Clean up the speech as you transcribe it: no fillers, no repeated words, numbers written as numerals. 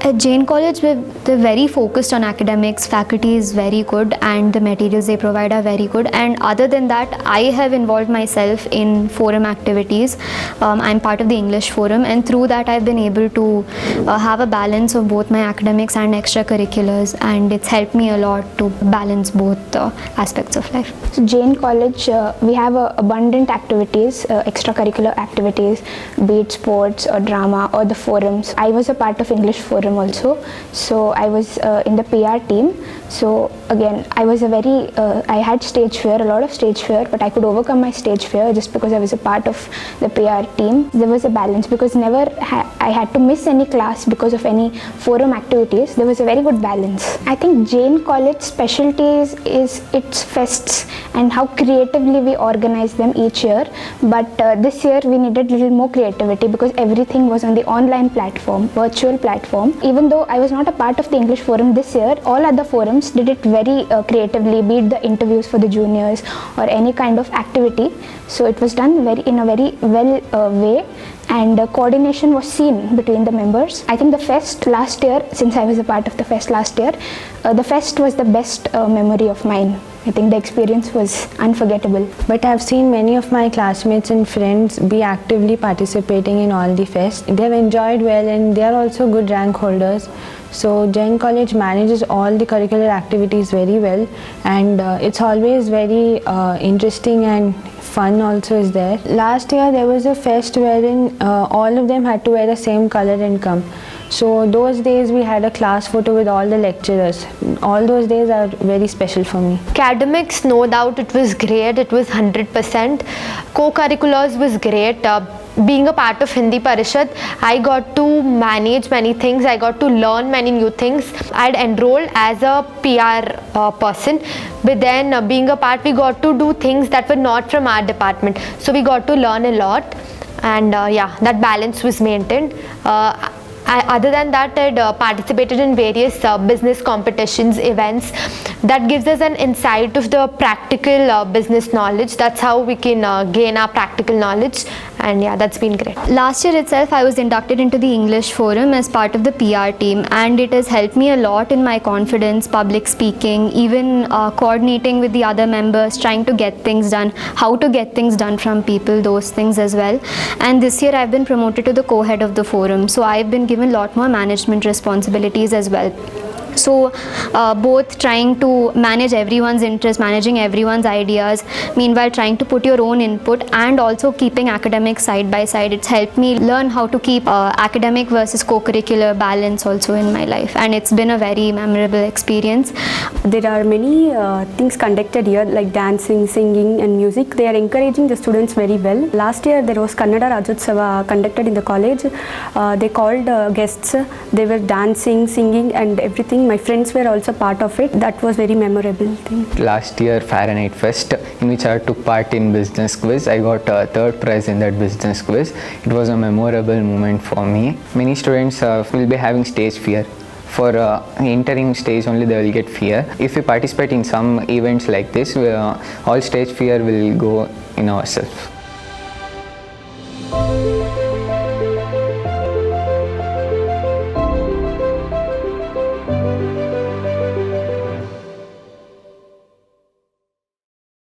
At Jain College, they're very focused on academics. Faculty is very good, and the materials they provide are very good. And other than that, I have involved myself in forum activities. I'm part of the English forum, and through that, I've been able to have a balance of both my academics and extracurriculars, and it's helped me a lot to balance both aspects of life. So Jain College, we have abundant activities, extracurricular activities, be it sports or drama or the forums. I was a part of English forum also, so I was in the PR team. So again, I had stage fear, a lot of stage fear, but I could overcome my stage fear just because I was a part of the PR team. There was a balance because never I had to miss any class because of any forum activities. There was a very good balance. I think Jain College specialty is its fests and how creatively we organize them each year. But this year we needed a little more creativity because everything was on the online platform, virtual platform. Even though I was not a part of the English forum this year, all other forums did it very creatively, be it the interviews for the juniors or any kind of activity. So it was done in a very well way, and coordination was seen between the members. I think the fest last year, since I was a part of the fest last year, the fest was the best memory of mine. I think the experience was unforgettable. But I've seen many of my classmates and friends be actively participating in all the fests. They've enjoyed well and they are also good rank holders. So Jain College manages all the curricular activities very well, and it's always very interesting and fun also is there. Last year there was a fest wherein all of them had to wear the same color and come. So those days we had a class photo with all the lecturers. All those days are very special for me. Academics, no doubt it was great, it was 100%. Co-curriculars was great. Being a part of Hindi Parishad, I got to manage many things, I got to learn many new things. I had enrolled as a PR person, but then being a part, we got to do things that were not from our department. So we got to learn a lot, and yeah, that balance was maintained. Other than that, I participated in various business competitions, events. That gives us an insight of the practical business knowledge. That's how we can gain our practical knowledge, and yeah, that's been great. Last year itself, I was inducted into the English forum as part of the PR team, and it has helped me a lot in my confidence, public speaking, even coordinating with the other members, trying to get things done, how to get things done from people, those things as well. And this year I've been promoted to the co-head of the forum, so I've been given a lot more management responsibilities as well. So both trying to manage everyone's interest, managing everyone's ideas, meanwhile trying to put your own input, and also keeping academics side by side. It's helped me learn how to keep academic versus co-curricular balance also in my life, and it's been a very memorable experience. There are many things conducted here like dancing, singing and music. They are encouraging the students very well. Last year there was Kannada Rajotsava conducted in the college. They called guests. They were dancing, singing and everything. My friends were also part of it. That was very memorable thing. Last year Fahrenheit Fest, in which I took part in business quiz. I got third prize in that business quiz. It was a memorable moment for me. Many students will be having stage fear. For entering stage only they will get fear. If we participate in some events like this, all stage fear will go in ourselves.